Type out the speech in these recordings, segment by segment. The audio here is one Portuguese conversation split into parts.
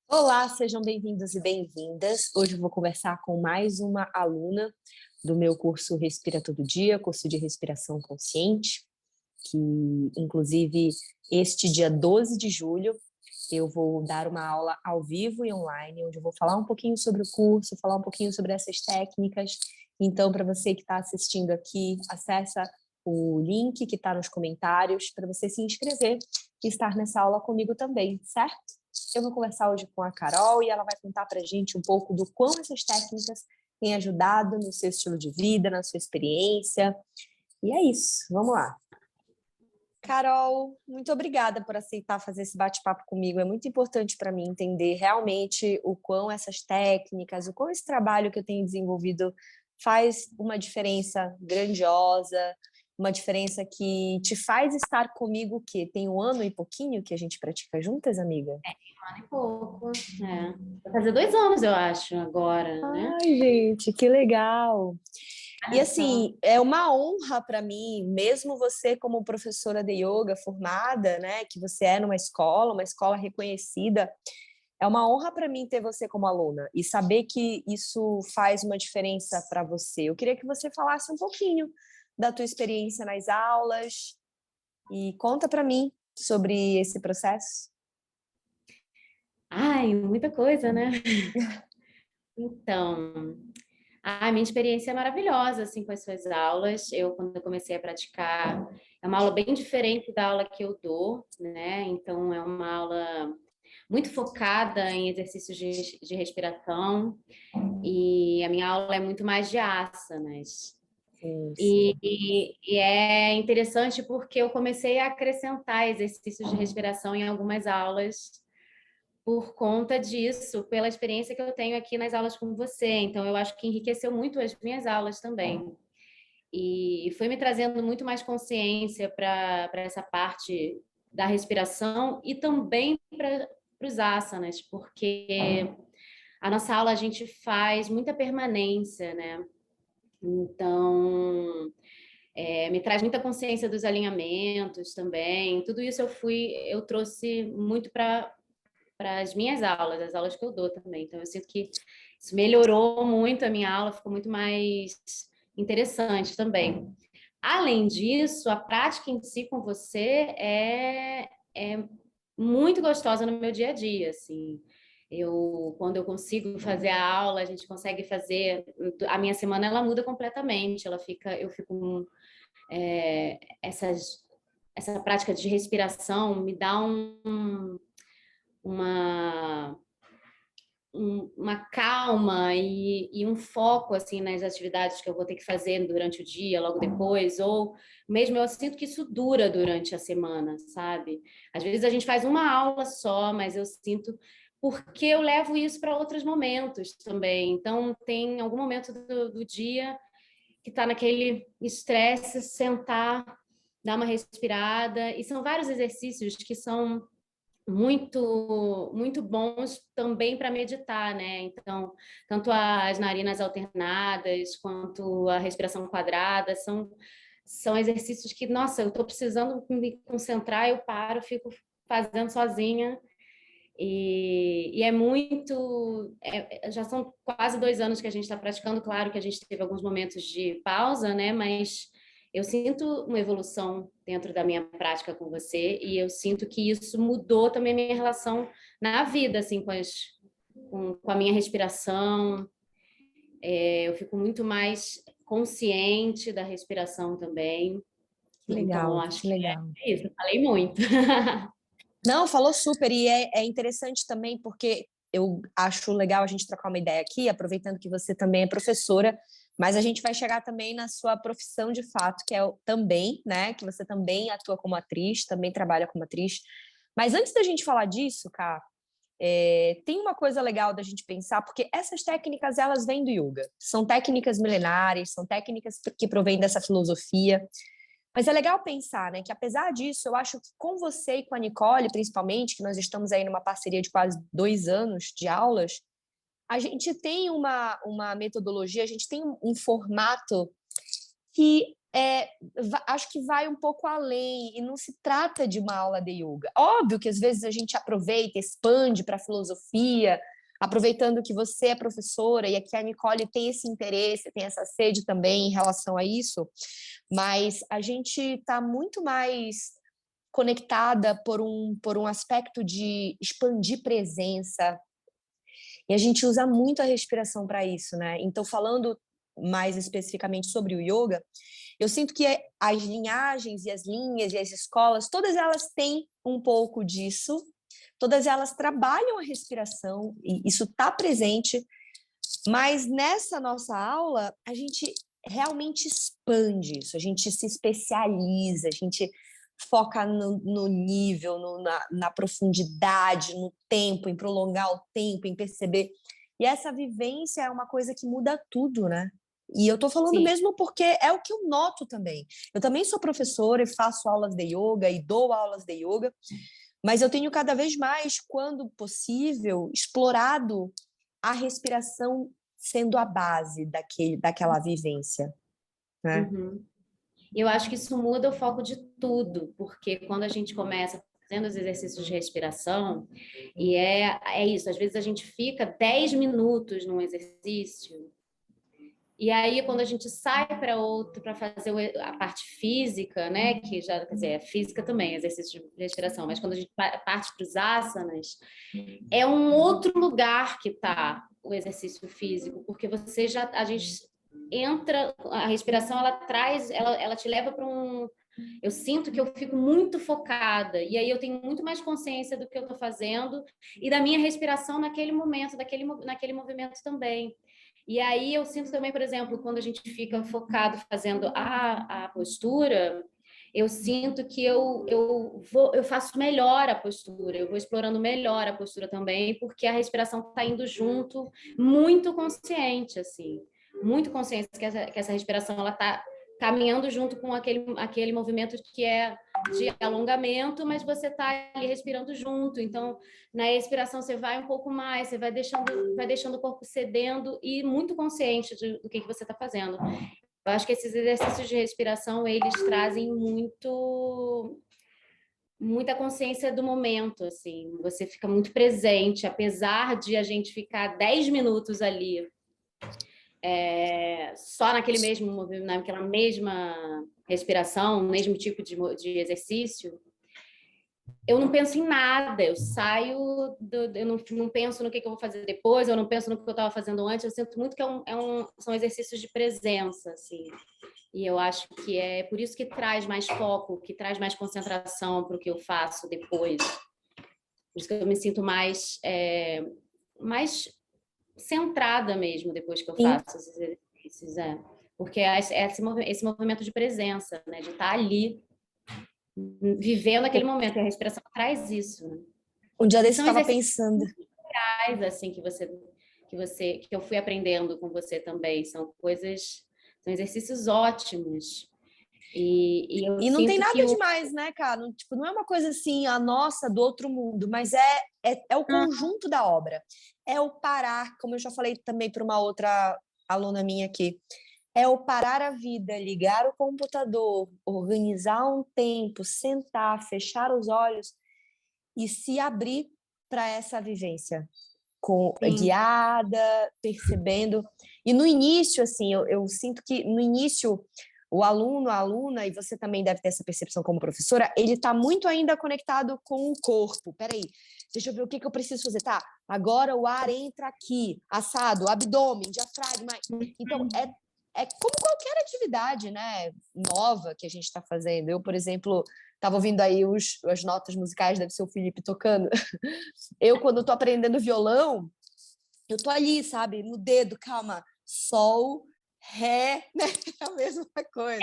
Olá, sejam bem-vindos e bem-vindas. Hoje eu vou conversar com mais uma aluna do meu curso Respira Todo Dia, curso de respiração consciente, que inclusive este dia 12 de julho eu vou dar uma aula ao vivo e online, onde eu vou falar um pouquinho sobre o curso, falar um pouquinho sobre essas técnicas. Então, para você que está assistindo aqui, acessa o link que está nos comentários para você se inscrever e estar nessa aula comigo também, certo? Eu vou conversar hoje com a Carol e ela vai contar para a gente um pouco do quão essas técnicas têm ajudado no seu estilo de vida, na sua experiência. E é isso, vamos lá. Carol, muito obrigada por aceitar fazer esse bate-papo comigo. É muito importante para mim entender realmente o quão essas técnicas, o quão esse trabalho que eu tenho desenvolvido faz uma diferença grandiosa, uma diferença que te faz estar comigo, que tem 1 ano e pouquinho que a gente pratica juntas, amiga? Um ano e pouco, Vai fazer 2 anos, eu acho, agora, né? Ai, gente, que legal! E Olha só. assim, é uma honra para mim, mesmo você como professora de yoga formada, né, que você é numa escola, uma escola reconhecida, é uma honra para mim ter você como aluna e saber que isso faz uma diferença para você. Eu queria que você falasse um pouquinho da tua experiência nas aulas e conta para mim sobre esse processo. Ai, muita coisa, né? Então, minha experiência é maravilhosa, assim, com as suas aulas. Quando eu comecei a praticar, é uma aula bem diferente da aula que eu dou, né? Então, é uma aula muito focada em exercícios de respiração, e a minha aula é muito mais de asanas. Sim, E, sim. e é interessante porque eu comecei a acrescentar exercícios de respiração em algumas aulas por conta disso, pela experiência que eu tenho aqui nas aulas com você. Então, eu acho que enriqueceu muito as minhas aulas também. E foi me trazendo muito mais consciência para essa parte da respiração e também para os asanas, porque a nossa aula a gente faz muita permanência, né? Então, me traz muita consciência dos alinhamentos também. Tudo isso eu trouxe muito para as minhas aulas, as aulas que eu dou também. Então, eu sinto que isso melhorou muito a minha aula, ficou muito mais interessante também. Além disso, a prática em si com você é muito gostosa no meu dia a dia, assim. Quando eu consigo fazer a aula, a gente consegue fazer. A minha semana ela muda completamente. Eu fico essa prática de respiração me dá uma uma calma e um foco assim nas atividades que eu vou ter que fazer durante o dia, logo depois, ou mesmo eu sinto que isso dura durante a semana, sabe? Às vezes a gente faz uma aula só, mas eu sinto porque eu levo isso para outros momentos também. Então, tem algum momento do dia que está naquele estresse, sentar, dar uma respirada, e são vários exercícios que são muito bons também para meditar, né? Então, tanto as narinas alternadas quanto a respiração quadrada são exercícios que, nossa, eu estou precisando me concentrar, eu paro, fico fazendo sozinha. E é muito. Já são quase 2 anos que a gente está praticando. Claro que a gente teve alguns momentos de pausa, né? Mas eu sinto uma evolução dentro da minha prática com você, e eu sinto que isso mudou também a minha relação na vida, assim, com a minha respiração. Eu fico muito mais consciente da respiração também. Que Então, eu legal, acho que que legal. é isso. Eu falei muito. Não, falou super, e é interessante também porque eu acho legal a gente trocar uma ideia aqui, aproveitando que você também é professora, mas a gente vai chegar também na sua profissão de fato, que é também, né, que você também atua como atriz, também trabalha como atriz. Mas antes da gente falar disso, Cá, tem uma coisa legal da gente pensar, porque essas técnicas, elas vêm do yoga. São técnicas milenares, são técnicas que provêm dessa filosofia. Mas é legal pensar, né, que apesar disso, eu acho que com você e com a Nicole, principalmente, que nós estamos aí numa parceria de quase 2 anos de aulas, a gente tem uma metodologia, a gente tem um formato que acho que vai um pouco além e não se trata de uma aula de yoga. Óbvio que às vezes a gente aproveita, expande para a filosofia, aproveitando que você é professora e aqui a Nicole tem esse interesse, tem essa sede também em relação a isso, mas a gente está muito mais conectada por um aspecto de expandir presença, e a gente usa muito a respiração para isso, né? Então, falando mais especificamente sobre o yoga, eu sinto que as linhagens e as linhas e as escolas, todas elas têm um pouco disso, todas elas trabalham a respiração, e isso está presente, mas nessa nossa aula, a gente realmente expande isso, a gente se especializa, a gente foca no nível, na profundidade, no tempo, em prolongar o tempo, em perceber. E essa vivência é uma coisa que muda tudo, né? E eu estou falando Sim. mesmo porque é o que eu noto também. Eu também sou professora e faço aulas de yoga e dou aulas de yoga, mas eu tenho cada vez mais, quando possível, explorado a respiração sendo a base daquela vivência, né? Uhum. Eu acho que isso muda o foco de tudo, porque quando a gente começa fazendo os exercícios de respiração, e é isso, às vezes a gente fica 10 minutos num exercício, e aí quando a gente sai para outro, para fazer a parte física, né, que já, quer dizer, é física também, exercício de respiração, mas quando a gente parte para os asanas, é um outro lugar que está o exercício físico, porque a gente entra, a respiração ela traz, ela te leva para eu sinto que eu fico muito focada e aí eu tenho muito mais consciência do que eu estou fazendo e da minha respiração naquele momento, naquele movimento também. E aí eu sinto também, por exemplo, quando a gente fica focado fazendo a postura, eu sinto que eu faço melhor a postura, eu vou explorando melhor a postura também, porque a respiração está indo junto, muito consciente, assim, muito consciente que essa respiração ela está caminhando junto com aquele movimento que é de alongamento, mas você está ali respirando junto. Então, na expiração você vai um pouco mais, você vai deixando o corpo cedendo e muito consciente do que você está fazendo. Eu acho que esses exercícios de respiração, eles trazem muita consciência do momento, assim. Você fica muito presente, apesar de a gente ficar 10 minutos ali só naquela mesma respiração, mesmo tipo de exercício, eu não penso em nada, eu saio, eu não penso no que eu vou fazer depois, eu não penso no que eu estava fazendo antes, eu sinto muito que são exercícios de presença, assim. E eu acho que é por isso que traz mais foco, que traz mais concentração para o que eu faço depois. Por isso que eu me sinto mais centrada mesmo depois que eu faço esses exercícios. Porque esse movimento de presença, né? De estar ali, vivendo aquele momento. E a respiração traz isso. Né? Um dia desse eu estava pensando. Assim, que eu fui aprendendo com você também. São exercícios ótimos. E não tem nada demais, né, cara? Não é uma coisa assim, a nossa, do outro mundo, mas é o conjunto da obra. É o parar, como eu já falei também para uma outra aluna minha aqui, é o parar a vida, ligar o computador, organizar um tempo, sentar, fechar os olhos e se abrir para essa vivência guiada, percebendo. E no início, assim, eu sinto que no início o aluno, a aluna, e você também deve ter essa percepção como professora, ele está muito ainda conectado com o corpo. Peraí, deixa eu ver o que eu preciso fazer. Tá, agora o ar entra aqui, assado, abdômen, diafragma. Então, é como qualquer atividade, né, nova que a gente está fazendo. Eu, por exemplo, estava ouvindo aí as notas musicais, deve ser o Felipe tocando. Eu, quando estou aprendendo violão, eu tô ali, sabe, no dedo, calma, sol, ré, né? É a mesma coisa.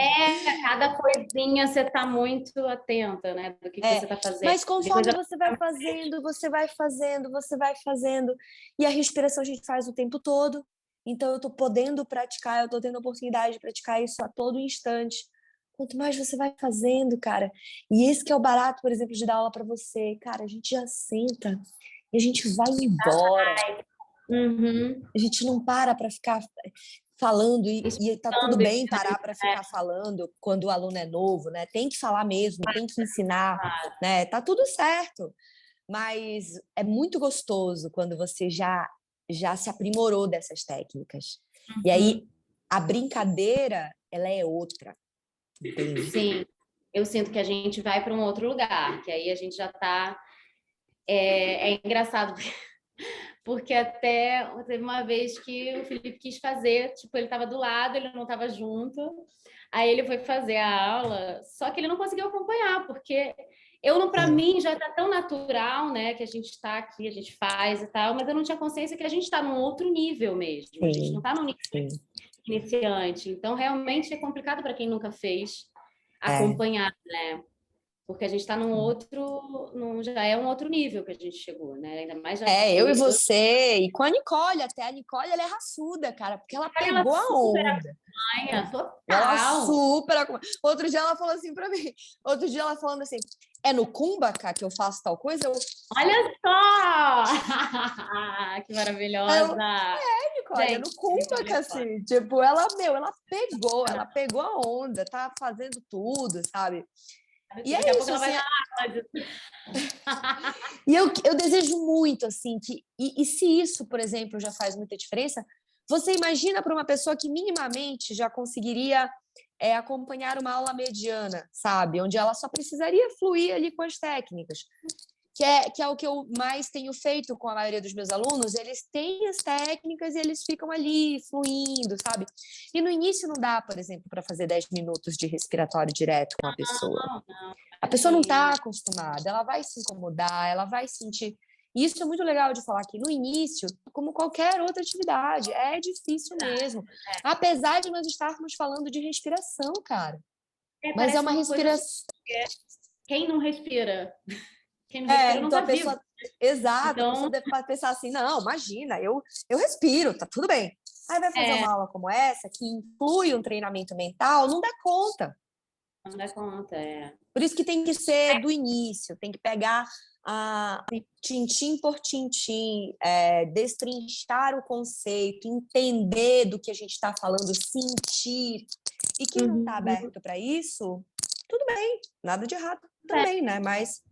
Cada coisinha você está muito atenta, né, do que você está fazendo. Mas conforme você vai fazendo, você vai fazendo, você vai fazendo, e a respiração a gente faz o tempo todo, então eu tô podendo praticar, eu tô tendo a oportunidade de praticar isso a todo instante. Quanto mais você vai fazendo, cara, e esse que é o barato, por exemplo, de dar aula para você, cara, a gente já senta e a gente vai embora. Uhum. A gente não para ficar falando e tá tudo Estudando bem esse parar para ficar falando quando o aluno é novo, né? Tem que falar mesmo, tem que ensinar, né? Tá tudo certo. Mas é muito gostoso quando você já se aprimorou dessas técnicas. E aí a brincadeira, ela é outra, entende? Sim, eu sinto que a gente vai para um outro lugar, que aí a gente já está. É engraçado, porque até teve uma vez que o Felipe quis fazer, tipo, ele estava do lado, ele não estava junto, aí ele foi fazer a aula, só que ele não conseguiu acompanhar, porque eu não, para mim, já está tão natural, né, que a gente está aqui, a gente faz e tal, mas eu não tinha consciência que a gente está num outro nível mesmo, a gente não Sim, está num nível sim. iniciante, então realmente é complicado para quem nunca fez É. acompanhar, né? Porque a gente está num outro, já é um outro nível que a gente chegou, né? Ainda mais já Eu e eu você, e com a Nicole até. A Nicole, ela é raçuda, cara, porque ela ela pegou a super onda. acompanha, Ela total. super. Outro dia ela falou assim pra mim. Outro dia ela falando assim: é no Cumbaca que eu faço tal coisa? Olha só! Que Aí eu, maravilhosa! Nicole, é Gente, no Nicole é Cumbaca, foda. assim. Tipo, ela pegou a onda, tá fazendo tudo, sabe? E Daqui a é pouco isso, ela vai assim. dar aula. E eu desejo muito, assim, que. E se isso, por exemplo, já faz muita diferença, você imagina para uma pessoa que minimamente já conseguiria acompanhar uma aula mediana, sabe? Onde ela só precisaria fluir ali com as técnicas. Que é o que eu mais tenho feito com a maioria dos meus alunos, eles têm as técnicas e eles ficam ali fluindo, sabe? E no início não dá, por exemplo, para fazer 10 minutos de respiratório direto com a pessoa. Não, não, A pessoa não está imagina. acostumada, ela vai se incomodar, ela vai sentir. E isso é muito legal de falar que no início, como qualquer outra atividade, é difícil mesmo. Apesar de nós estarmos falando de respiração, cara. Mas é Parece uma uma coisa assim, respiração. quem não respira? Quem não respira não Então está a vivo. pessoa. Exato, a pessoa Então, deve pensar assim: não, imagina, eu respiro, tá tudo bem. Aí vai fazer é, uma aula como essa, que inclui um treinamento mental, não dá conta. não dá conta, é. Por isso que tem que ser do início, tem que pegar tintim por tintim, destrinchar o conceito, entender do que a gente está falando, sentir. E quem não está Uhum. aberto para isso, tudo bem, nada de errado também, né? Mas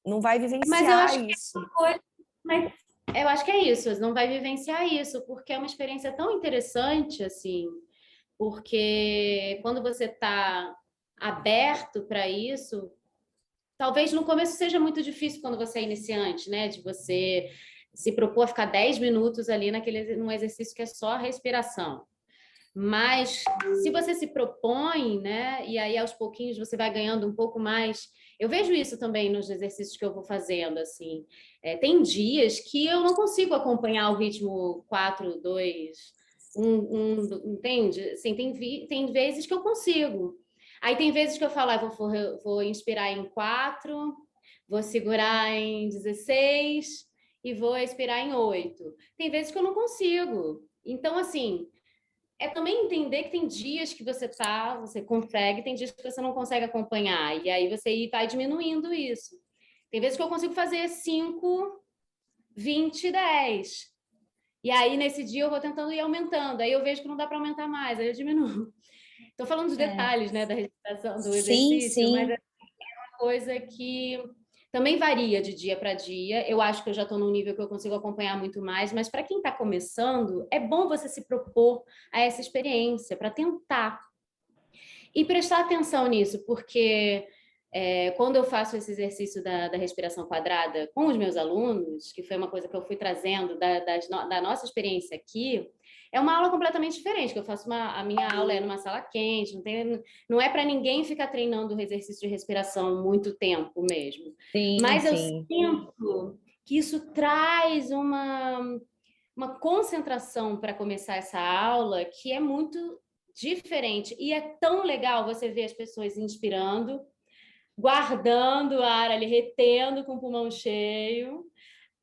não vai Mas eu vivenciar acho que é isso. uma coisa, mas eu acho que é isso, não vai vivenciar isso, porque é uma experiência tão interessante, assim, porque quando você está aberto para isso, talvez no começo seja muito difícil quando você é iniciante, né? De você se propor a ficar 10 minutos ali num exercício que é só respiração. Mas se você se propõe, né, e aí aos pouquinhos você vai ganhando um pouco mais. Eu vejo isso também nos exercícios que eu vou fazendo, assim. Tem dias que eu não consigo acompanhar o ritmo 4, 2, 1, entende? Assim, tem vezes que eu consigo. Aí tem vezes que eu falo, vou inspirar em 4, vou segurar em 16 e vou expirar em 8. Tem vezes que eu não consigo. Então, assim, é também entender que tem dias que você consegue, tem dias que você não consegue acompanhar, e aí você vai diminuindo isso. Tem vezes que eu consigo fazer 5, 20, 10. E aí, nesse dia, eu vou tentando ir aumentando. Aí eu vejo que não dá para aumentar mais, aí eu diminuo. Estou falando dos detalhes, né, da respiração, do Sim, exercício, mas sim. é uma coisa que também varia de dia para dia. Eu acho que eu já estou num nível que eu consigo acompanhar muito mais, mas para quem está começando, é bom você se propor a essa experiência, para tentar. E prestar atenção nisso, porque quando eu faço esse exercício da respiração quadrada com os meus alunos, que foi uma coisa que eu fui trazendo da nossa experiência aqui, é uma aula completamente diferente, que eu faço a minha aula é numa sala quente, não é para ninguém ficar treinando o exercício de respiração muito tempo mesmo. Sim, Mas eu sim. sinto que isso traz uma concentração para começar essa aula que é muito diferente. E é tão legal você ver as pessoas inspirando, guardando o ar ali, retendo com o pulmão cheio,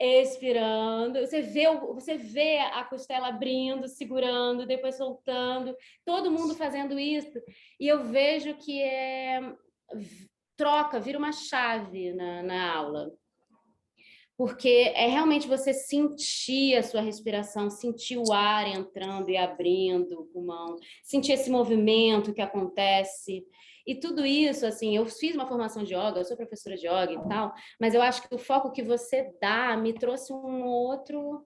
expirando. Você vê a costela abrindo, segurando, depois soltando, todo mundo fazendo isso. E eu vejo que troca, vira uma chave na aula. porque é realmente você sentir a sua respiração, sentir o ar entrando e abrindo o pulmão, sentir esse movimento que acontece. E tudo isso, assim, eu fiz uma formação de yoga, eu sou professora de yoga e tal, mas eu acho que o foco que você dá me trouxe um outro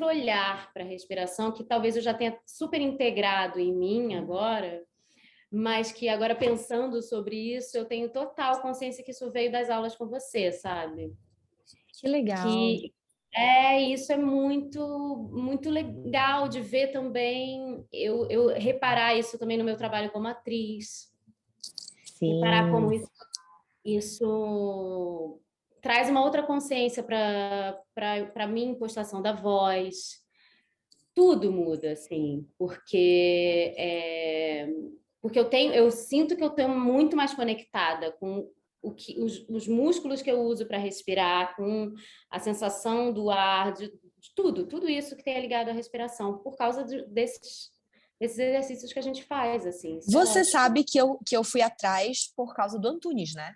olhar para a respiração, que talvez eu já tenha super integrado em mim agora, mas que agora pensando sobre isso, eu tenho total consciência que isso veio das aulas com você, sabe? Que legal. Que isso é muito legal de ver também, eu reparar isso também no meu trabalho como atriz, reparar como Sim. isso traz uma outra consciência para mim, impostação da voz, tudo muda, assim, porque eu sinto que eu estou muito mais conectada com os músculos que eu uso para respirar, com a sensação do ar, de tudo isso que tem ligado à respiração, por causa desses exercícios que a gente faz, assim, isso é Você ótimo. sabe que eu fui atrás por causa do Antunes, né?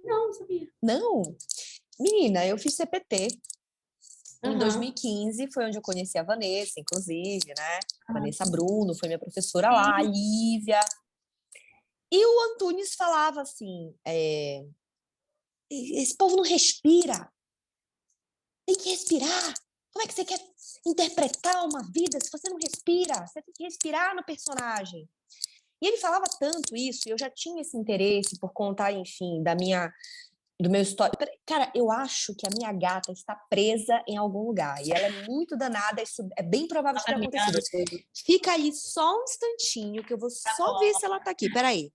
Não sabia. Não, menina, eu fiz CPT em Aham. 2015, foi onde eu conheci a Vanessa, inclusive, né? Vanessa Bruno foi minha professora lá, a Sim. Lívia. E o Antunes falava assim: esse povo não respira, tem que respirar. Como é que você quer interpretar uma vida se você não respira? Você tem que respirar no personagem. E ele falava tanto isso, e eu já tinha esse interesse por contar, enfim, do meu histórico. Cara, eu acho que a minha gata está presa em algum lugar, e ela é muito danada, isso é bem provável Ela de tá ter acontecido. mirando. Fica aí só um instantinho, que eu vou Tá só ver bom. se ela tá aqui. Peraí.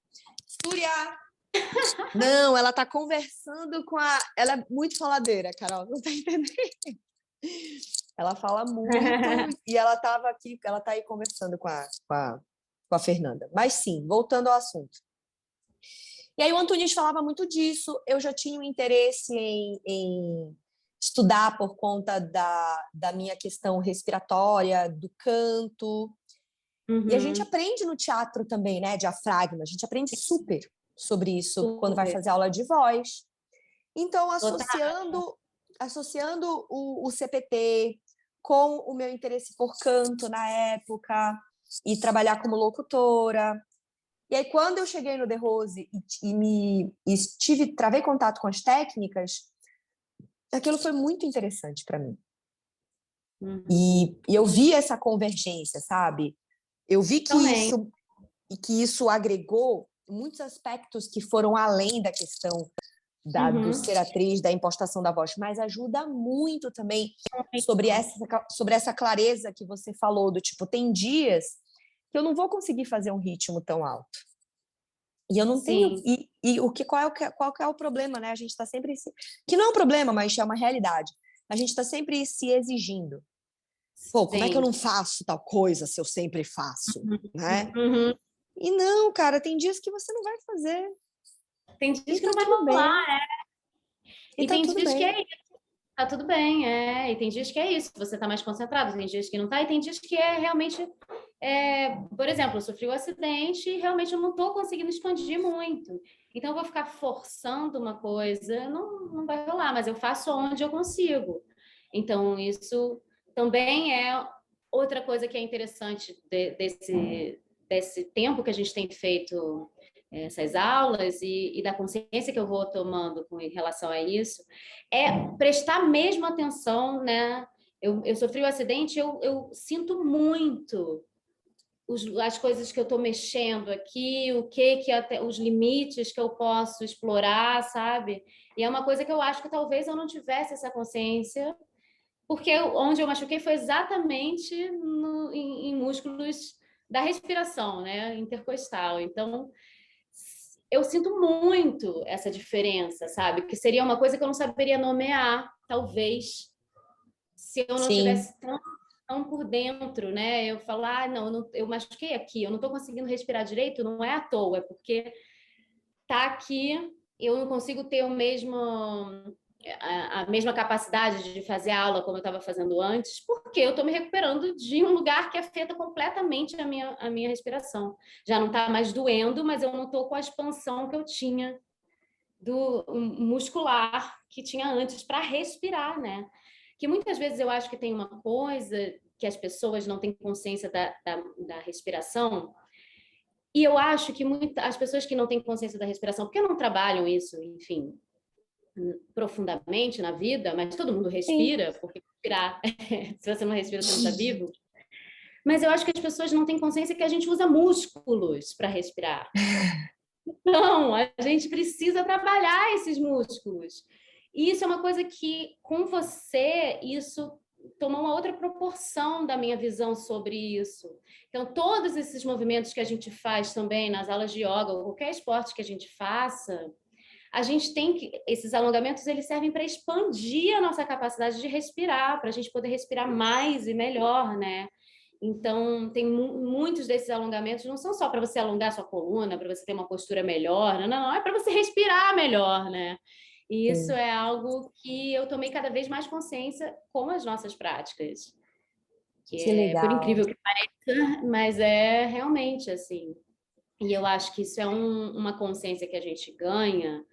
Súria! Não, ela tá conversando com a. Ela é muito faladeira, Carol, não tá entendendo? Ela fala muito e ela tava aqui, ela tá aí conversando com a Fernanda. Mas sim, voltando ao assunto. E aí o Antunes falava muito disso, eu já tinha um interesse em estudar por conta da minha questão respiratória, do canto. E a gente Uhum. aprende no teatro também, né, diafragma, a gente aprende super sobre isso quando vai Super. fazer aula de voz. Então, Total. associando o CPT com o meu interesse por canto na época e trabalhar como locutora. E aí, quando eu cheguei no The Rose travei contato com as técnicas, aquilo foi muito interessante para mim. Uhum. E eu vi essa convergência, sabe? Eu vi Também. que isso agregou muitos aspectos que foram além da questão do Uhum. ser atriz, da impostação da voz, mas ajuda muito também sobre essa clareza que você falou, do tipo, tem dias que eu não vou conseguir fazer um ritmo tão alto. E eu não tenho. Sim. Qual que é o problema, né? A gente está sempre. Que não é um problema, mas é uma realidade. A gente está sempre se exigindo. Pô, como é que eu Sim. não faço tal coisa se eu sempre faço, né? Uhum. E não, cara, tem dias que você não vai fazer. Tem dias E que não tá vai tudo bem. rolar, E e tá tem tudo dias que bem. é isso, tá tudo bem, e tem dias que é isso, você tá mais concentrado, tem dias que não tá, e tem dias que é realmente, por exemplo, eu sofri um acidente e realmente eu não tô conseguindo expandir muito. Então eu vou ficar forçando uma coisa, não vai rolar, mas eu faço onde eu consigo. Então isso também é outra coisa que é interessante desse tempo que a gente tem feito essas aulas e da consciência que eu vou tomando em relação a isso, é prestar mesmo atenção, né? Eu sofri um acidente, eu sinto muito as coisas que eu estou mexendo aqui, até os limites que eu posso explorar, sabe? E é uma coisa que eu acho que talvez eu não tivesse essa consciência, porque onde eu machuquei foi exatamente em músculos da respiração, né? Intercostal. Então, eu sinto muito essa diferença, sabe? Que seria uma coisa que eu não saberia nomear, talvez, se eu não Sim, tivesse tão por dentro, né? Eu falar, não, eu machuquei aqui, eu não estou conseguindo respirar direito, não é à toa, é porque tá aqui, eu não consigo ter a mesma capacidade de fazer aula como eu estava fazendo antes, porque eu estou me recuperando de um lugar que afeta completamente a minha respiração. Já não está mais doendo, mas eu não estou com a expansão que eu tinha do muscular que tinha antes para respirar, né? Que muitas vezes eu acho que tem uma coisa que as pessoas não têm consciência da respiração, e eu acho que as pessoas que não têm consciência da respiração, porque não trabalham isso, enfim, profundamente na vida, mas todo mundo Sim. respira, porque respirar, se você não respira, você não está vivo. Mas eu acho que as pessoas não têm consciência que a gente usa músculos para respirar. Não, a gente precisa trabalhar esses músculos. E isso é uma coisa que, com você, isso tomou uma outra proporção da minha visão sobre isso. Então, todos esses movimentos que a gente faz também nas aulas de yoga, ou qualquer esporte que a gente faça, a gente tem que... Esses alongamentos, eles servem para expandir a nossa capacidade de respirar, para a gente poder respirar mais e melhor, né? Então, tem muitos desses alongamentos, não são só para você alongar sua coluna, para você ter uma postura melhor, não, é para você respirar melhor, né? E isso é algo que eu tomei cada vez mais consciência com as nossas práticas. Que é, por legal. incrível que pareça, mas é realmente assim. E eu acho que isso é uma consciência que a gente ganha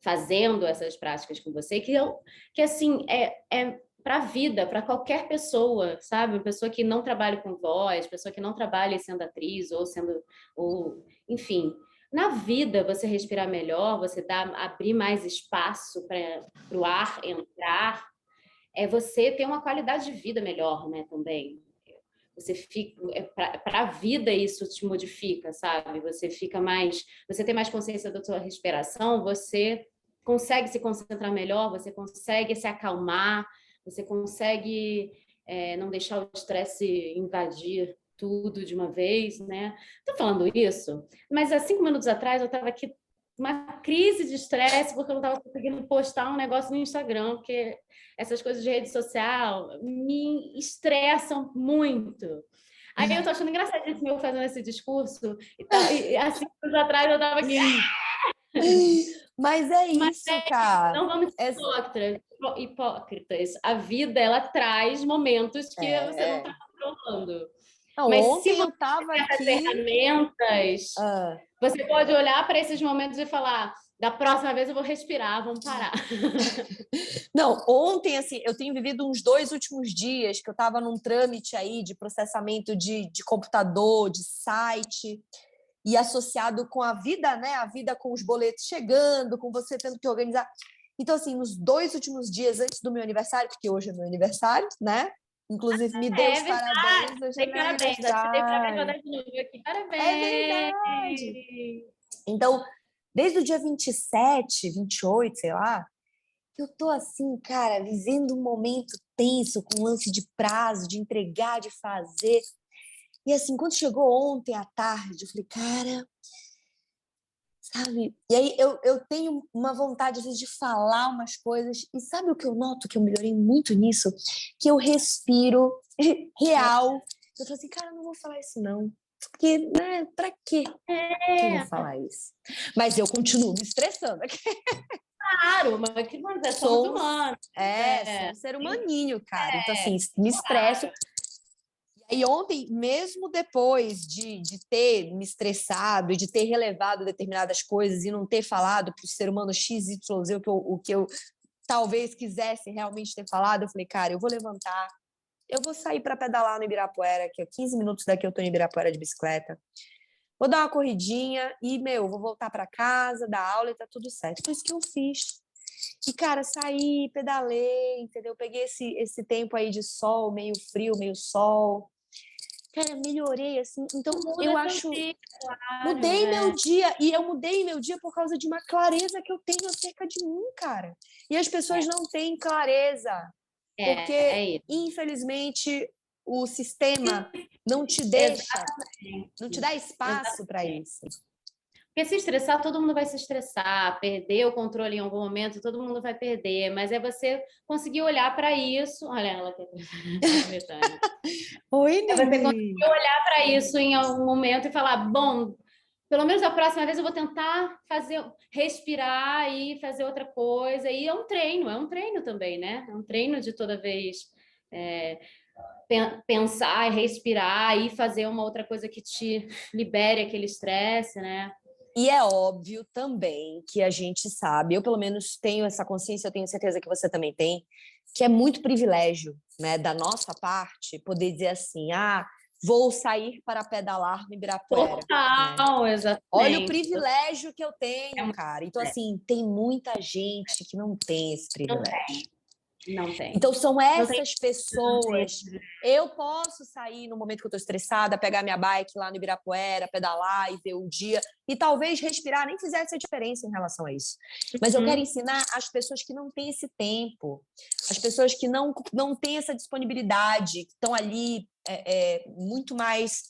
fazendo essas práticas com você, que assim, é para a vida, para qualquer pessoa, sabe? Uma pessoa que não trabalha com voz, pessoa que não trabalha sendo atriz ou enfim. Na vida, você respirar melhor, você abrir mais espaço para o ar entrar, é você ter uma qualidade de vida melhor, né, também. Você fica, para a vida isso te modifica, sabe? Você fica mais, você tem mais consciência da sua respiração, você consegue se concentrar melhor, você consegue se acalmar, você consegue não deixar o estresse invadir tudo de uma vez, né? Tô falando isso, mas há 5 minutos atrás eu estava aqui uma crise de estresse porque eu não estava conseguindo postar um negócio no Instagram, porque essas coisas de rede social me estressam muito. Aí eu tô achando engraçadíssimo eu fazendo esse discurso e há 5 anos atrás eu tava aqui. Mas é isso, cara. Não vamos ser hipócritas. A vida, ela traz momentos que você não está controlando. Não, Mas se ontem você eu estava tem essas aqui. ferramentas, você pode olhar para esses momentos e falar: da próxima vez eu vou respirar, vamos parar. Não, ontem, assim, eu tenho vivido uns 2 últimos dias que eu estava num trâmite aí de processamento de computador, de site, e associado com a vida, né? A vida com os boletos chegando, com você tendo que organizar. Então, assim, nos 2 últimos dias antes do meu aniversário, porque hoje é meu aniversário, né? Inclusive, me deu os parabéns, hoje é Dei meu parabéns, já te dei parabéns, vou aniversário. dar de novo aqui. É Parabéns! verdade! Então, desde o dia 27, 28, sei lá, eu tô assim, cara, vivendo um momento tenso, com lance de prazo, de entregar, de fazer. E assim, quando chegou ontem à tarde, eu falei, cara, sabe? E aí eu tenho uma vontade, às vezes, de falar umas coisas. E sabe o que eu noto que eu melhorei muito nisso? Que eu respiro real. Eu falo assim, cara, eu não vou falar isso, não. Porque, né, pra quê que eu vou falar isso? Mas eu continuo me estressando. Claro, mas que nós somos humanos. Sou um ser humaninho, cara. Então, assim, me estresso. E aí, ontem, mesmo depois de ter me estressado e de ter relevado determinadas coisas e não ter falado para o ser humano XYZ o que eu talvez quisesse realmente ter falado, eu falei, cara, eu vou levantar, eu vou sair para pedalar no Ibirapuera, que é 15 minutos daqui eu tô no Ibirapuera de bicicleta. Vou dar uma corridinha e, vou voltar para casa, dar aula e tá tudo certo. Foi isso que eu fiz. E, cara, saí, pedalei, entendeu? Peguei esse tempo aí de sol, meio frio, meio sol. Cara, melhorei, assim. Então, eu acho... Claro, Mudei meu dia. E eu mudei meu dia por causa de uma clareza que eu tenho acerca de mim, cara. E as pessoas não têm clareza. Porque, isso. infelizmente, o sistema não te deixa, Exatamente. não te dá espaço para isso. Porque se estressar, todo mundo vai se estressar, perder o controle em algum momento, todo mundo vai perder, mas é você conseguir olhar para isso. Olha, ela quer comentar. Oi, É você Nini. conseguir olhar para isso em algum momento e falar: bom, pelo menos a próxima vez eu vou tentar respirar e fazer outra coisa. E é um treino também, né? É um treino de toda vez pensar, respirar e fazer uma outra coisa que te libere aquele estresse, né? E é óbvio também que a gente sabe, eu pelo menos tenho essa consciência, eu tenho certeza que você também tem, que é muito privilégio, né, da nossa parte poder dizer assim, vou sair para pedalar no Ibirapuera, né? Total, Olha o exatamente. privilégio que eu É tenho, muito cara. Então, sério. assim, tem muita gente que não tem esse Não privilégio. tem, não tem. Então, são Não tem. essas pessoas. Eu posso sair no momento que eu estou estressada, pegar minha bike lá no Ibirapuera, pedalar e ver o dia, e talvez respirar nem fizesse a diferença em relação a isso. Mas eu quero ensinar as pessoas que não têm esse tempo, as pessoas que não têm essa disponibilidade, que estão ali muito mais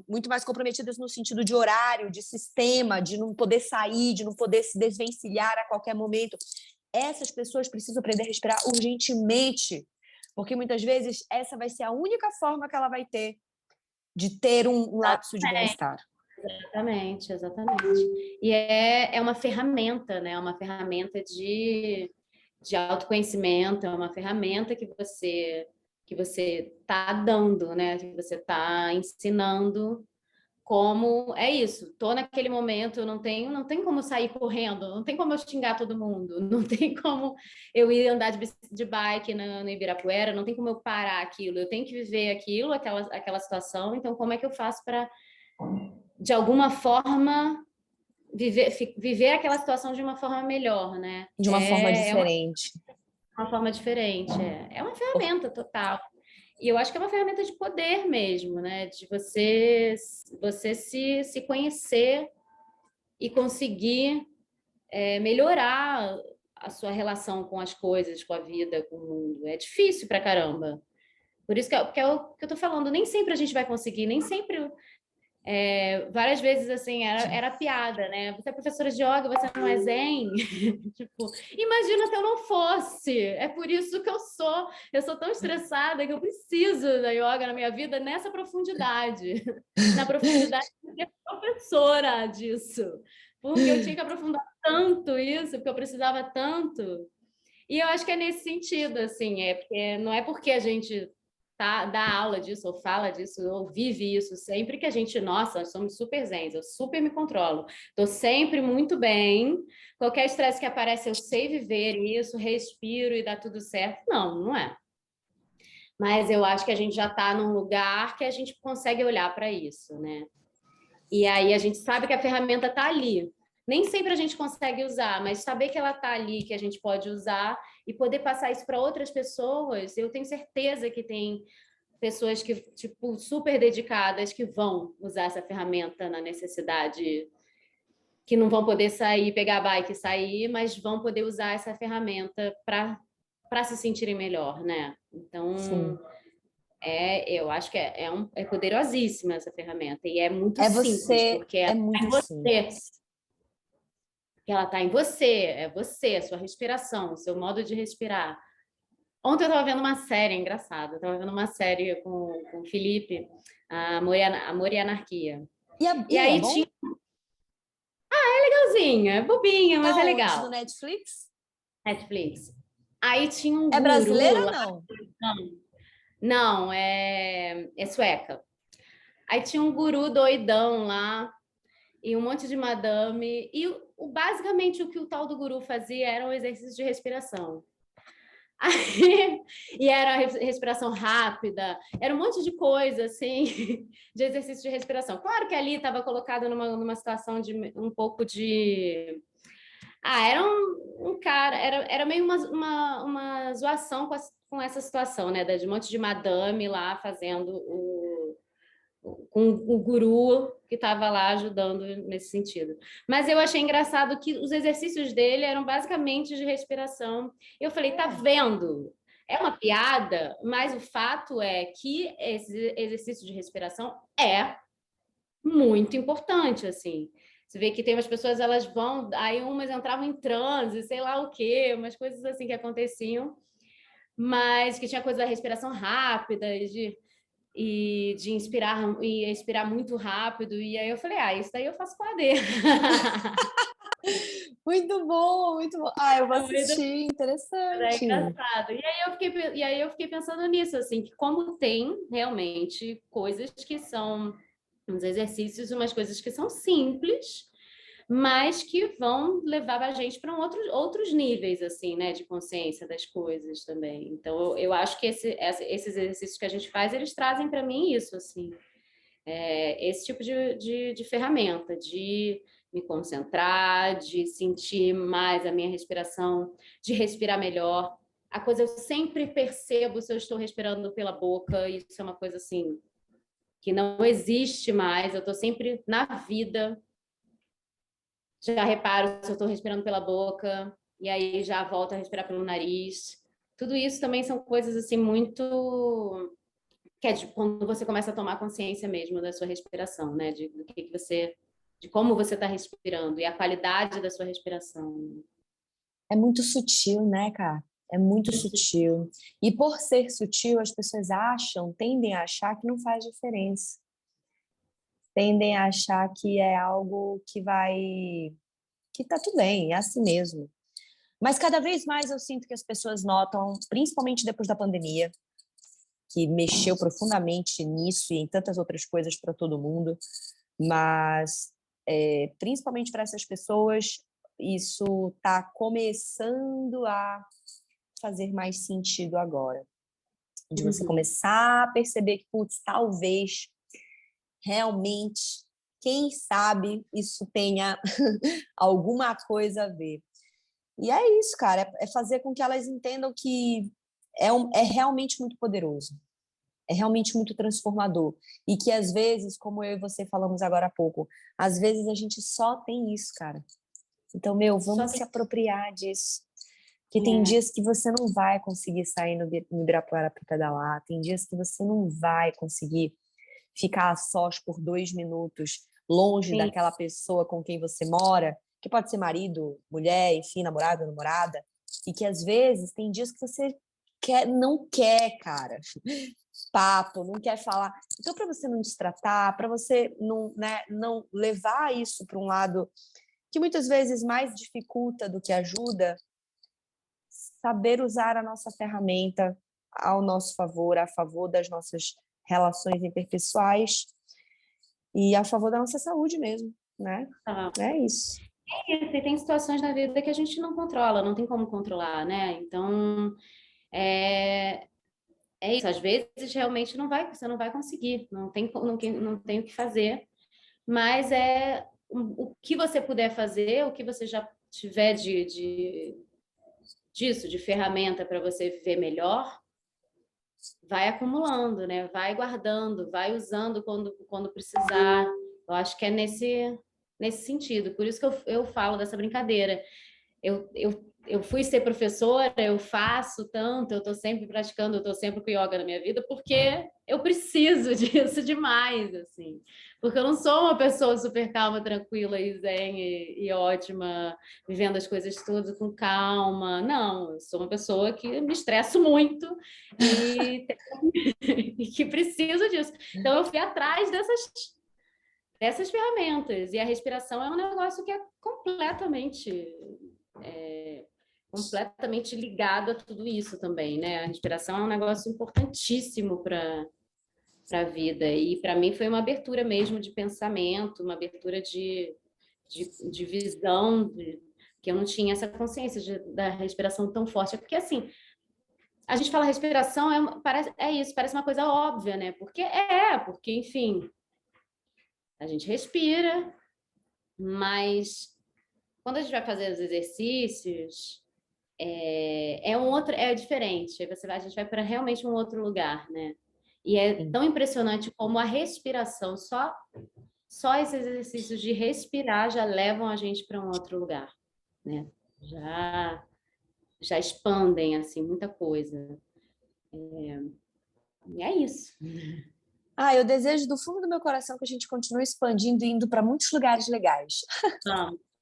muito mais comprometidas no sentido de horário, de sistema, de não poder sair, de não poder se desvencilhar a qualquer momento. Essas pessoas precisam aprender a respirar urgentemente, porque muitas vezes essa vai ser a única forma que ela vai ter de ter um lapso de bem-estar. Exatamente, exatamente. E é uma ferramenta, né? Uma ferramenta de autoconhecimento, é uma ferramenta que você está dando, né? Que você está ensinando como é isso. Tô naquele momento, não tem como sair correndo, não tem como eu xingar todo mundo, não tem como eu ir andar de bike no Ibirapuera, não tem como eu parar aquilo. Eu tenho que viver aquilo, aquela situação. Então, como é que eu faço para, de alguma forma, viver aquela situação de uma forma melhor, né? De uma forma diferente. Uma forma diferente. É uma ferramenta total. E eu acho que é uma ferramenta de poder mesmo, né? De você se conhecer e conseguir melhorar a sua relação com as coisas, com a vida, com o mundo. É difícil pra caramba. Por isso que é o que eu tô falando. Nem sempre a gente vai conseguir, nem sempre várias vezes, assim, era piada, né? Você é professora de yoga, você não é zen? Tipo, imagina se eu não fosse. É por isso que eu sou tão estressada que eu preciso da yoga na minha vida nessa profundidade. Na profundidade de ser professora disso. Porque eu tinha que aprofundar tanto isso, porque eu precisava tanto. E eu acho que é nesse sentido, assim, porque não é porque a gente dá aula disso, ou fala disso, ou vive isso sempre que a gente, nossa, nós somos super zens, eu super me controlo, estou sempre muito bem, qualquer estresse que aparece eu sei viver isso, respiro e dá tudo certo. Não, não é. Mas eu acho que a gente já está num lugar que a gente consegue olhar para isso, né? E aí a gente sabe que a ferramenta está ali. Nem sempre a gente consegue usar, mas saber que ela está ali, que a gente pode usar e poder passar isso para outras pessoas, eu tenho certeza que tem pessoas que, tipo, super dedicadas que vão usar essa ferramenta na necessidade, que não vão poder sair, pegar a bike e sair, mas vão poder usar essa ferramenta para se sentirem melhor, né? Então, Sim. eu acho que é poderosíssima essa ferramenta e é muito É simples, você, porque é ela tá em muito você, simples. que ela está em você, a sua respiração, o seu modo de respirar. Ontem eu estava vendo uma série engraçada, eu estava vendo uma série com o Felipe, Amor e Anarquia. E E é aí bom? tinha legalzinha, é bobinha, mas Tá é onde? No legal. Netflix? Netflix. Aí tinha um É guru brasileira ou lá. não? Não, é sueca. Aí tinha um guru doidão lá e um monte de madame. E basicamente o que o tal do guru fazia era um exercício de respiração. Aí, e era respiração rápida, era um monte de coisa, assim, de exercício de respiração. Claro que ali estava colocado numa situação de um pouco de... era um cara, era meio uma zoação com essa situação, né? De um monte de madame lá fazendo com o guru que estava lá ajudando nesse sentido. Mas eu achei engraçado que os exercícios dele eram basicamente de respiração. Eu falei, tá vendo? É uma piada, mas o fato é que esse exercício de respiração é muito importante, assim. Você vê que tem umas pessoas, elas vão, aí umas entravam em transe, sei lá o quê, umas coisas assim que aconteciam, mas que tinha coisa da respiração rápida, de inspirar e expirar muito rápido. E aí eu falei, isso daí eu faço com a AD. Muito bom, muito bom. Eu vou assistir, É interessante. engraçado. E aí eu fiquei pensando nisso, assim, que como tem realmente coisas que são uns exercícios, umas coisas que são simples, mas que vão levar a gente para outros níveis, assim, né, de consciência das coisas também. Então, eu acho que esses exercícios que a gente faz, eles trazem para mim isso, assim, esse tipo de ferramenta, de me concentrar, de sentir mais a minha respiração, de respirar melhor. A coisa, eu sempre percebo se eu estou respirando pela boca, isso é uma coisa, assim, que não existe mais, eu estou sempre na vida, já reparo se eu estou respirando pela boca, e aí já volto a respirar pelo nariz. Tudo isso também são coisas assim muito que é de quando você começa a tomar consciência mesmo da sua respiração, né? De como você está respirando e a qualidade da sua respiração. É muito sutil, né, cara? É muito sutil. E por ser sutil, as pessoas tendem a achar que não faz diferença. Tendem a achar que é algo que tá tudo bem, é assim mesmo. Mas cada vez mais eu sinto que as pessoas notam, principalmente depois da pandemia, que mexeu profundamente nisso e em tantas outras coisas para todo mundo, mas principalmente para essas pessoas, isso está começando a fazer mais sentido agora. De você começar a perceber que, putz, talvez realmente, quem sabe, isso tenha alguma coisa a ver. E é isso, cara, é fazer com que elas entendam que é realmente muito poderoso, é realmente muito transformador. E que às vezes, como eu e você falamos agora há pouco, às vezes a gente só tem isso, cara. Então, vamos se apropriar disso. Porque tem dias que você não vai conseguir sair no Ibirapuera para pedalar, tem dias que você não vai conseguir ficar a sós por 2 minutos, longe daquela pessoa com quem você mora, que pode ser marido, mulher, enfim, namorado, namorada, e que às vezes tem dias que você não quer, cara, papo, não quer falar. Então, para você não destratar, para você não, né, não levar isso para um lado que muitas vezes mais dificulta do que ajuda, saber usar a nossa ferramenta ao nosso favor, a favor das nossas relações interpessoais e a favor da nossa saúde mesmo, né? É isso. E tem situações na vida que a gente não controla, não tem como controlar, né? Então, é isso. Às vezes, realmente, você não vai conseguir, não tem o que fazer. Mas o que você puder fazer, o que você já tiver disso, de ferramenta para você viver melhor, vai acumulando, né? Vai guardando, vai usando quando precisar. Eu acho que é nesse sentido. Por isso que eu falo dessa brincadeira. Eu fui ser professora, eu faço tanto, eu estou sempre praticando, eu estou sempre com yoga na minha vida, porque eu preciso disso demais, assim. Porque eu não sou uma pessoa super calma, tranquila e zen e ótima, vivendo as coisas tudo com calma. Não, eu sou uma pessoa que me estresso muito e, e que preciso disso. Então, eu fui atrás dessas ferramentas. E a respiração é um negócio que é completamente ligado a tudo isso também, né? A respiração é um negócio importantíssimo para a vida. E para mim foi uma abertura mesmo de pensamento, uma abertura de visão, que eu não tinha essa consciência da respiração tão forte. Porque assim, a gente fala respiração, parece uma coisa óbvia, né? Porque, enfim, a gente respira, mas quando a gente vai fazer os exercícios, é diferente. A gente vai para realmente um outro lugar, né? E é tão impressionante como a respiração, só esses exercícios de respirar já levam a gente para um outro lugar, né? Já expandem assim muita coisa. E é isso. Eu desejo do fundo do meu coração que a gente continue expandindo e indo para muitos lugares legais.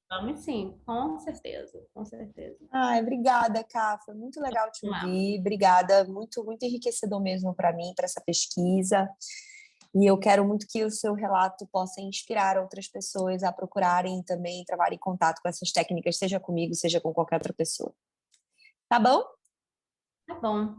Vamos sim, com certeza, com certeza. Obrigada, Cá. Foi muito legal te ouvir. Obrigada, muito, muito enriquecedor mesmo para mim, para essa pesquisa. E eu quero muito que o seu relato possa inspirar outras pessoas a procurarem também entrar em contato com essas técnicas, seja comigo, seja com qualquer outra pessoa. Tá bom? Tá bom.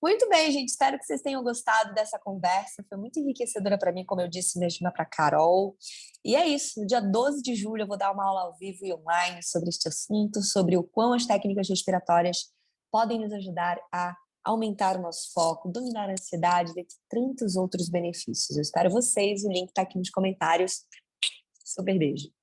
Muito bem, gente. Espero que vocês tenham gostado dessa conversa. Foi muito enriquecedora para mim, como eu disse mesmo para a Carol. E é isso. No dia 12 de julho, eu vou dar uma aula ao vivo e online sobre este assunto, sobre o quão as técnicas respiratórias podem nos ajudar a aumentar o nosso foco, dominar a ansiedade, dentre tantos outros benefícios. Eu espero vocês. O link está aqui nos comentários. Super beijo.